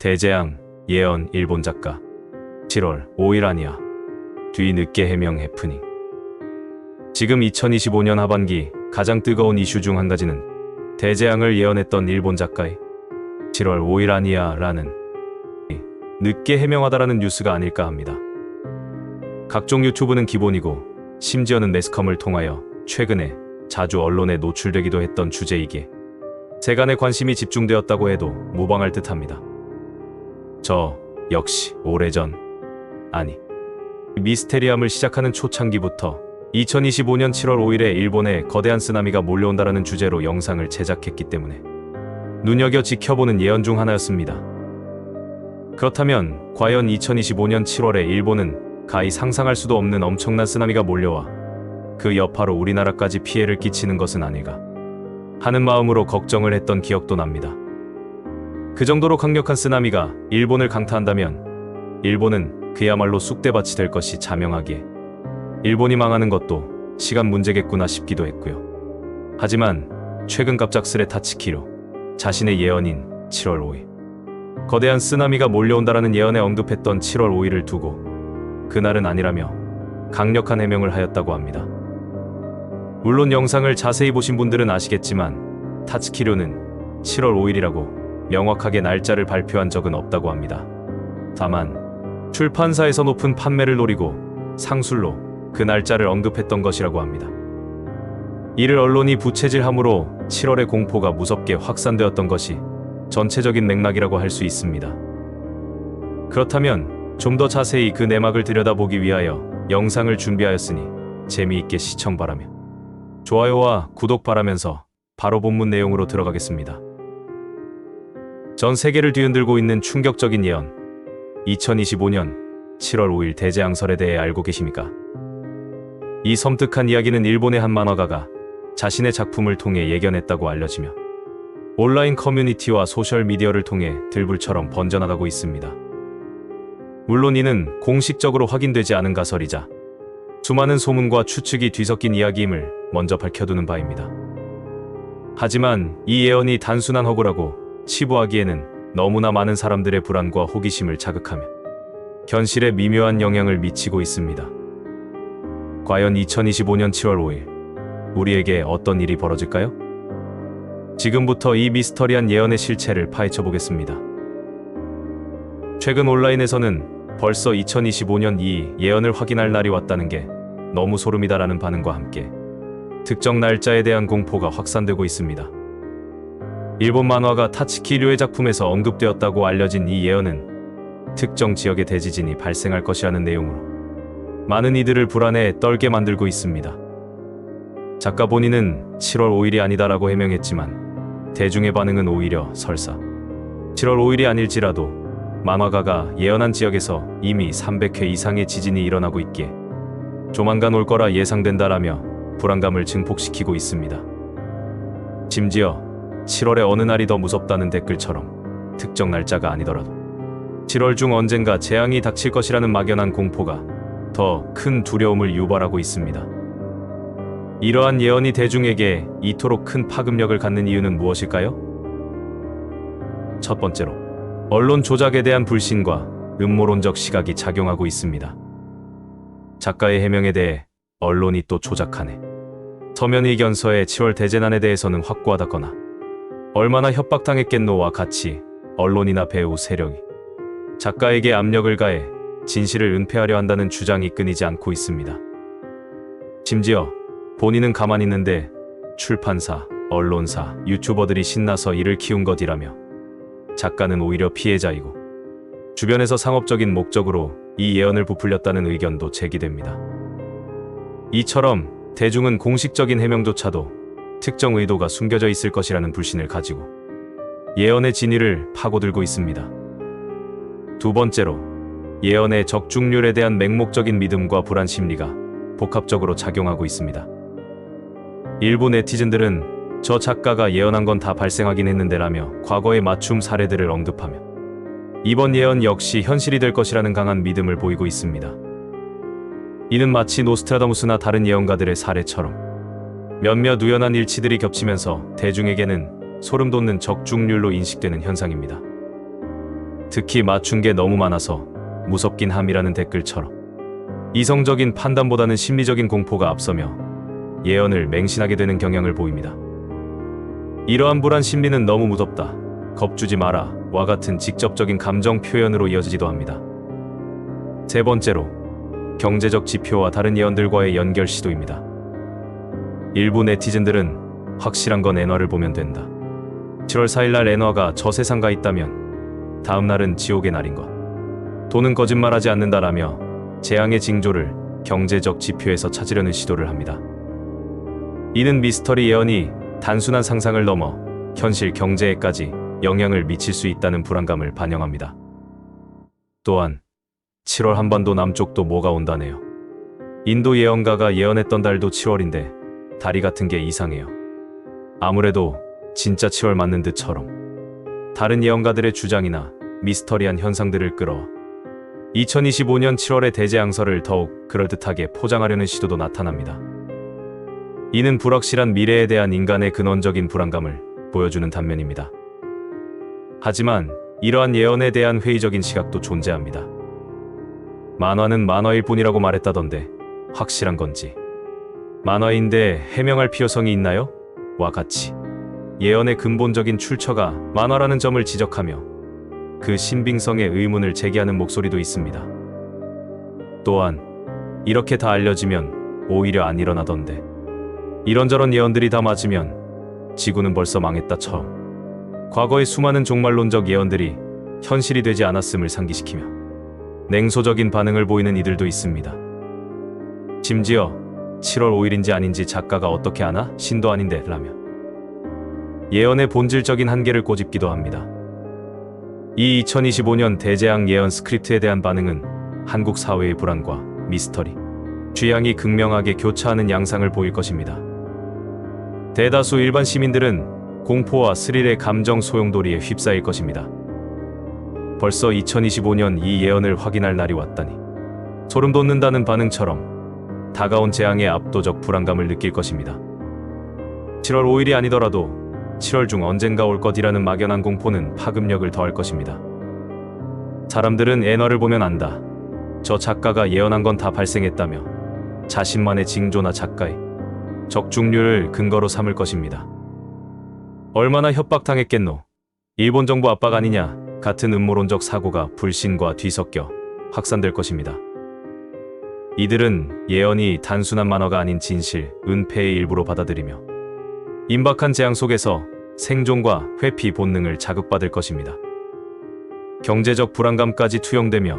대재앙, 예언, 일본 작가. 7월 5일 아니야. 뒤늦게 해명 해프닝. 지금 2025년 하반기 가장 뜨거운 이슈 중 한 가지는 대재앙을 예언했던 일본 작가의 7월 5일 아니야 라는 늦게 해명하다라는 뉴스가 아닐까 합니다. 각종 유튜브는 기본이고 심지어는 매스컴을 통하여 최근에 자주 언론에 노출되기도 했던 주제이기에 세간의 관심이 집중되었다고 해도 무방할 듯합니다. 저 역시 오래전, 아니 미스테리함을 시작하는 초창기부터 2025년 7월 5일에 일본에 거대한 쓰나미가 몰려온다라는 주제로 영상을 제작했기 때문에 눈여겨 지켜보는 예언 중 하나였습니다. 그렇다면 과연 2025년 7월에 일본은 가히 상상할 수도 없는 엄청난 쓰나미가 몰려와 그 여파로 우리나라까지 피해를 끼치는 것은 아닐까 하는 마음으로 걱정을 했던 기억도 납니다. 그 정도로 강력한 쓰나미가 일본을 강타한다면 일본은 그야말로 쑥대밭이 될 것이 자명하기에 일본이 망하는 것도 시간 문제겠구나 싶기도 했고요. 하지만 최근 갑작스레 타츠키로 자신의 예언인 7월 5일 거대한 쓰나미가 몰려온다라는 예언에 언급했던 7월 5일을 두고 그날은 아니라며 강력한 해명을 하였다고 합니다. 물론 영상을 자세히 보신 분들은 아시겠지만 타츠키료는 7월 5일이라고 명확하게 날짜를 발표한 적은 없다고 합니다. 다만 출판사에서 높은 판매를 노리고 상술로 그 날짜를 언급했던 것이라고 합니다. 이를 언론이 부채질함으로 7월의 공포가 무섭게 확산되었던 것이 전체적인 맥락이라고 할 수 있습니다. 그렇다면 좀 더 자세히 그 내막을 들여다보기 위하여 영상을 준비하였으니 재미있게 시청 바라며 좋아요와 구독 바라면서 바로 본문 내용으로 들어가겠습니다. 전 세계를 뒤흔들고 있는 충격적인 예언. 2025년 7월 5일 대재앙설에 대해 알고 계십니까? 이 섬뜩한 이야기는 일본의 한 만화가가 자신의 작품을 통해 예견했다고 알려지며 온라인 커뮤니티와 소셜미디어를 통해 들불처럼 번져나가고 있습니다. 물론 이는 공식적으로 확인되지 않은 가설이자 수많은 소문과 추측이 뒤섞인 이야기임을 먼저 밝혀두는 바입니다. 하지만 이 예언이 단순한 허구라고 치부하기에는 너무나 많은 사람들의 불안과 호기심을 자극하며 현실에 미묘한 영향을 미치고 있습니다. 과연 2025년 7월 5일 우리에게 어떤 일이 벌어질까요? 지금부터 이 미스터리한 예언의 실체를 파헤쳐 보겠습니다. 최근 온라인에서는 벌써 2025년 이 예언을 확인할 날이 왔다는 게 너무 소름이다라는 반응과 함께 특정 날짜에 대한 공포가 확산되고 있습니다. 일본 만화가 타츠키료의 작품에서 언급되었다고 알려진 이 예언은 특정 지역의 대지진이 발생할 것이라는 내용으로 많은 이들을 불안에 떨게 만들고 있습니다. 작가 본인은 7월 5일이 아니다라고 해명했지만 대중의 반응은 오히려 설사 7월 5일이 아닐지라도 만화가가 예언한 지역에서 이미 300회 이상의 지진이 일어나고 있기에 조만간 올 거라 예상된다라며 불안감을 증폭시키고 있습니다. 심지어 7월의 어느 날이 더 무섭다는 댓글처럼 특정 날짜가 아니더라도 7월 중 언젠가 재앙이 닥칠 것이라는 막연한 공포가 더 큰 두려움을 유발하고 있습니다. 이러한 예언이 대중에게 이토록 큰 파급력을 갖는 이유는 무엇일까요? 첫 번째로 언론 조작에 대한 불신과 음모론적 시각이 작용하고 있습니다. 작가의 해명에 대해 언론이 또 조작하네. 서면 의견서의 7월 대재난에 대해서는 확고하다거나 얼마나 협박당했겠노와 같이 언론이나 배우 세력이 작가에게 압력을 가해 진실을 은폐하려 한다는 주장이 끊이지 않고 있습니다. 심지어 본인은 가만히 있는데 출판사, 언론사, 유튜버들이 신나서 이를 키운 것이라며 작가는 오히려 피해자이고 주변에서 상업적인 목적으로 이 예언을 부풀렸다는 의견도 제기됩니다. 이처럼 대중은 공식적인 해명조차도 특정 의도가 숨겨져 있을 것이라는 불신을 가지고 예언의 진위를 파고들고 있습니다. 두 번째로 예언의 적중률에 대한 맹목적인 믿음과 불안 심리가 복합적으로 작용하고 있습니다. 일부 네티즌들은 저 작가가 예언한 건 다 발생하긴 했는데라며 과거의 맞춤 사례들을 언급하며 이번 예언 역시 현실이 될 것이라는 강한 믿음을 보이고 있습니다. 이는 마치 노스트라다무스나 다른 예언가들의 사례처럼 몇몇 우연한 일치들이 겹치면서 대중에게는 소름 돋는 적중률로 인식되는 현상입니다. 특히 맞춘 게 너무 많아서 무섭긴 함이라는 댓글처럼 이성적인 판단보다는 심리적인 공포가 앞서며 예언을 맹신하게 되는 경향을 보입니다. 이러한 불안 심리는 너무 무섭다, 겁주지 마라 와 같은 직접적인 감정 표현으로 이어지기도 합니다. 세 번째로, 경제적 지표와 다른 예언들과의 연결 시도입니다. 일부 네티즌들은 확실한 건 엔화를 보면 된다. 7월 4일날 엔화가 저 세상 가 있다면 다음 날은 지옥의 날인 것. 돈은 거짓말하지 않는다라며 재앙의 징조를 경제적 지표에서 찾으려는 시도를 합니다. 이는 미스터리 예언이 단순한 상상을 넘어 현실 경제에까지 영향을 미칠 수 있다는 불안감을 반영합니다. 또한 7월 한반도 남쪽도 뭐가 온다네요. 인도 예언가가 예언했던 달도 7월인데 달이 같은 게 이상해요. 아무래도 진짜 7월 맞는 듯처럼 다른 예언가들의 주장이나 미스터리한 현상들을 끌어 2025년 7월의 대재앙설을 더욱 그럴듯하게 포장하려는 시도도 나타납니다. 이는 불확실한 미래에 대한 인간의 근원적인 불안감을 보여주는 단면입니다. 하지만 이러한 예언에 대한 회의적인 시각도 존재합니다. 만화는 만화일 뿐이라고 말했다던데 확실한 건지, 만화인데 해명할 필요성이 있나요? 와 같이 예언의 근본적인 출처가 만화라는 점을 지적하며 그 신빙성에 의문을 제기하는 목소리도 있습니다. 또한 이렇게 다 알려지면 오히려 안 일어나던데, 이런저런 예언들이 다 맞으면 지구는 벌써 망했다처럼 과거의 수많은 종말론적 예언들이 현실이 되지 않았음을 상기시키며 냉소적인 반응을 보이는 이들도 있습니다. 심지어 7월 5일인지 아닌지 작가가 어떻게 아나? 신도 아닌데 라며 예언의 본질적인 한계를 꼬집기도 합니다. 이 2025년 대재앙 예언 스크립트에 대한 반응은 한국 사회의 불안과 미스터리, 취향이 극명하게 교차하는 양상을 보일 것입니다. 대다수 일반 시민들은 공포와 스릴의 감정 소용돌이에 휩싸일 것입니다. 벌써 2025년 이 예언을 확인할 날이 왔다니 소름 돋는다는 반응처럼 다가온 재앙의 압도적 불안감을 느낄 것입니다. 7월 5일이 아니더라도 7월 중 언젠가 올 것이라는 막연한 공포는 파급력을 더할 것입니다. 사람들은 엔화를 보면 안다, 저 작가가 예언한 건 다 발생했다며 자신만의 징조나 작가의 적중률을 근거로 삼을 것입니다. 얼마나 협박당했겠노? 일본 정부 압박 아니냐 같은 음모론적 사고가 불신과 뒤섞여 확산될 것입니다. 이들은 예언이 단순한 만화가 아닌 진실, 은폐의 일부로 받아들이며 임박한 재앙 속에서 생존과 회피 본능을 자극받을 것입니다. 경제적 불안감까지 투영되며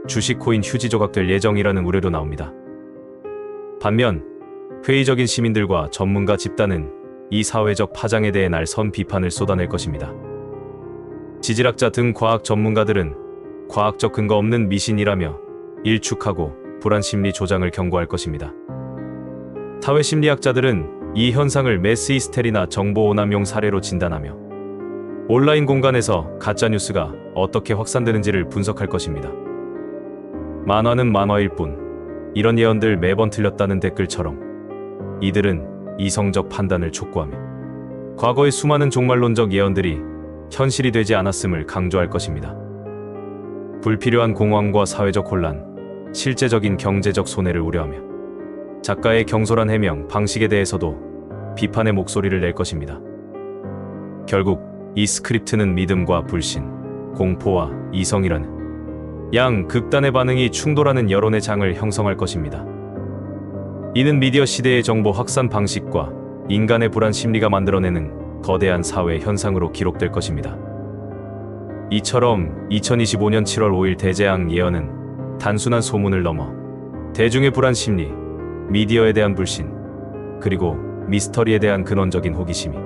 주식 코인 휴지 조각될 예정이라는 우려도 나옵니다. 반면 회의적인 시민들과 전문가 집단은 이 사회적 파장에 대해 날선 비판을 쏟아낼 것입니다. 지질학자 등 과학 전문가들은 과학적 근거 없는 미신이라며 일축하고 불안 심리 조장을 경고할 것입니다. 사회심리학자들은 이 현상을 매스 히스테리나 정보 오남용 사례로 진단하며 온라인 공간에서 가짜뉴스가 어떻게 확산되는지를 분석할 것입니다. 만화는 만화일 뿐, 이런 예언들 매번 틀렸다는 댓글처럼 이들은 이성적 판단을 촉구하며 과거의 수많은 종말론적 예언들이 현실이 되지 않았음을 강조할 것입니다. 불필요한 공황과 사회적 혼란, 실제적인 경제적 손해를 우려하며 작가의 경솔한 해명 방식에 대해서도 비판의 목소리를 낼 것입니다. 결국 이 스크립트는 믿음과 불신, 공포와 이성이라는 양 극단의 반응이 충돌하는 여론의 장을 형성할 것입니다. 이는 미디어 시대의 정보 확산 방식과 인간의 불안 심리가 만들어내는 거대한 사회 현상으로 기록될 것입니다. 이처럼 2025년 7월 5일 대재앙 예언은 단순한 소문을 넘어 대중의 불안 심리, 미디어에 대한 불신, 그리고 미스터리에 대한 근원적인 호기심이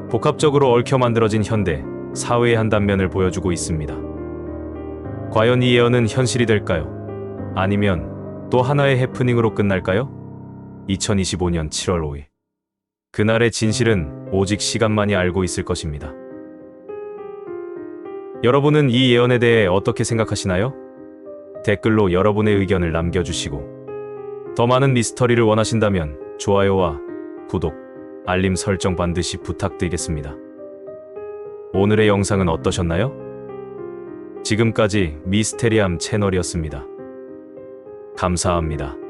복합적으로 얽혀 만들어진 현대 사회의 한 단면을 보여주고 있습니다. 과연 이 예언은 현실이 될까요? 아니면 또 하나의 해프닝으로 끝날까요? 2025년 7월 5일. 그날의 진실은 오직 시간만이 알고 있을 것입니다. 여러분은 이 예언에 대해 어떻게 생각하시나요? 댓글로 여러분의 의견을 남겨주시고, 더 많은 미스터리를 원하신다면 좋아요와 구독, 알림 설정 반드시 부탁드리겠습니다. 오늘의 영상은 어떠셨나요? 지금까지 미스테리함 채널이었습니다. 감사합니다.